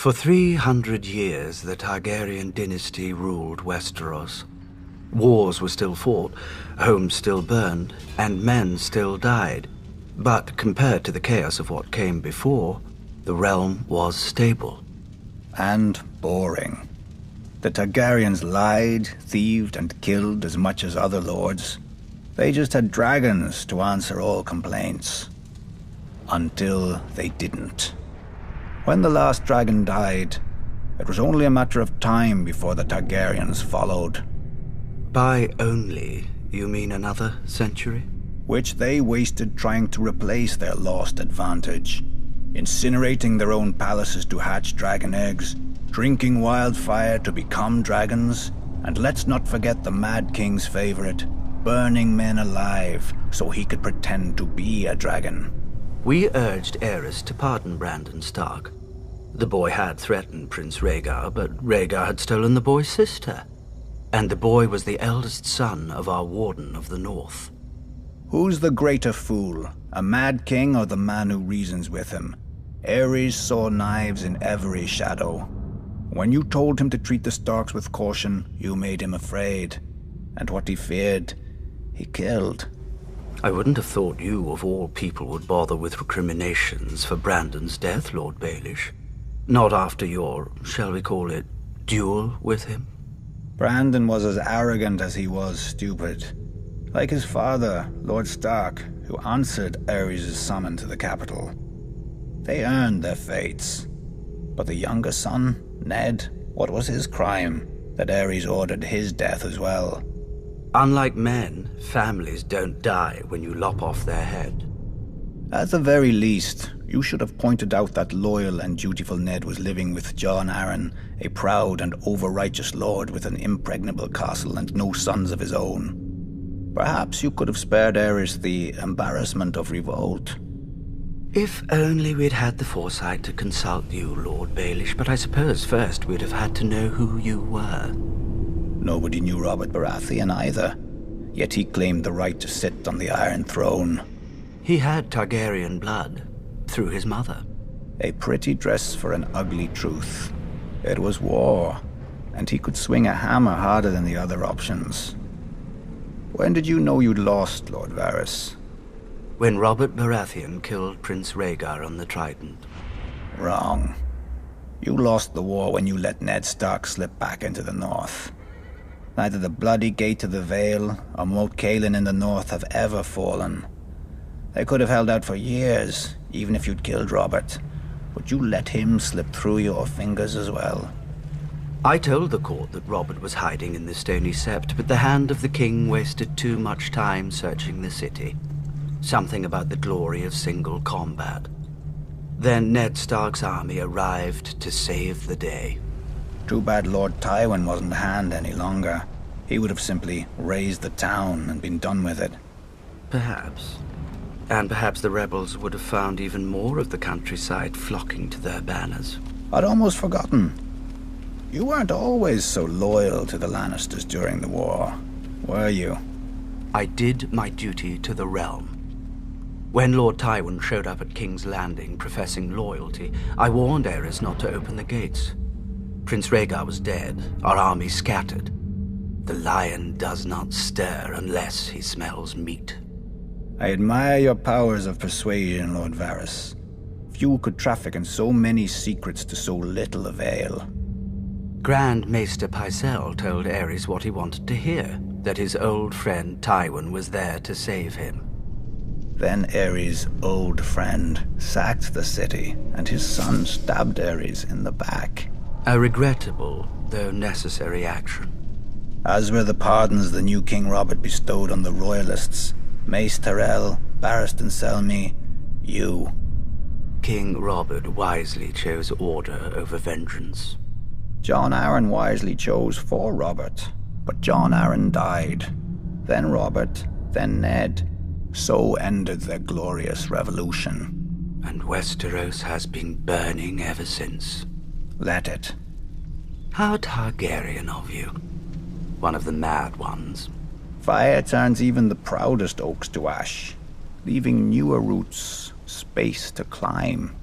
For 300 years, the Targaryen dynasty ruled Westeros. Wars were still fought, homes still burned, and men still died. But compared to the chaos of what came before, the realm was stable. And boring. The Targaryens lied, thieved, and killed as much as other lords. They just had dragons to answer all complaints. Until they didn't. When the last dragon died, it was only a matter of time before the Targaryens followed. By only, you mean another century? Which they wasted trying to replace their lost advantage. Incinerating their own palaces to hatch dragon eggs, drinking wildfire to become dragons, and let's not forget the Mad King's favorite, burning men alive so he could pretend to be a dragon. We urged Aerys to pardon Brandon Stark. The boy had threatened Prince Rhaegar, but Rhaegar had stolen the boy's sister. And the boy was the eldest son of our Warden of the North. Who's the greater fool, a Mad King or the man who reasons with him? Aerys saw knives in every shadow. When you told him to treat the Starks with caution, you made him afraid. And what he feared, he killed. I wouldn't have thought you, of all people, would bother with recriminations for Brandon's death, Lord Baelish. Not after your, shall we call it, duel with him? Brandon was as arrogant as he was stupid. Like his father, Lord Stark, who answered Aerys' summon to the capital. They earned their fates. But the younger son, Ned, what was his crime that Aerys ordered his death as well? Unlike men, families don't die when you lop off their head. At the very least, you should have pointed out that loyal and dutiful Ned was living with Jon Arryn, a proud and over-righteous lord with an impregnable castle and no sons of his own. Perhaps you could have spared Aerys the embarrassment of revolt. If only we'd had the foresight to consult you, Lord Baelish, but I suppose first we'd have had to know who you were. Nobody knew Robert Baratheon either, yet he claimed the right to sit on the Iron Throne. He had Targaryen blood, through his mother. A pretty dress for an ugly truth. It was war, and he could swing a hammer harder than the other options. When did you know you'd lost, Lord Varys? When Robert Baratheon killed Prince Rhaegar on the Trident. Wrong. You lost the war when you let Ned Stark slip back into the north. Neither the bloody Gate to the Vale or Moat Cailin in the north have ever fallen. They could have held out for years, even if you'd killed Robert. But you let him slip through your fingers as well. I told the court that Robert was hiding in the Stony Sept, but the hand of the king wasted too much time searching the city. Something about the glory of single combat. Then Ned Stark's army arrived to save the day. Too bad Lord Tywin wasn't the hand any longer. He would have simply razed the town and been done with it. Perhaps. And perhaps the rebels would have found even more of the countryside flocking to their banners. I'd almost forgotten. You weren't always so loyal to the Lannisters during the war, were you? I did my duty to the realm. When Lord Tywin showed up at King's Landing professing loyalty, I warned Aerys not to open the gates. Prince Rhaegar was dead, our army scattered. The lion does not stir unless he smells meat. I admire your powers of persuasion, Lord Varys. Few could traffic in so many secrets to so little avail. Grand Maester Pycelle told Aerys what he wanted to hear, that his old friend Tywin was there to save him. Then Aerys' old friend sacked the city, and his son stabbed Aerys in the back. A regrettable, though necessary action. As were the pardons the new King Robert bestowed on the royalists. Mace Tyrell, Barristan Selmy, you. King Robert wisely chose order over vengeance. Jon Arryn wisely chose for Robert, but Jon Arryn died. Then Robert, then Ned. So ended their glorious revolution. And Westeros has been burning ever since. Let it. How Targaryen of you. One of the mad ones. Fire turns even the proudest oaks to ash, leaving newer roots space to climb.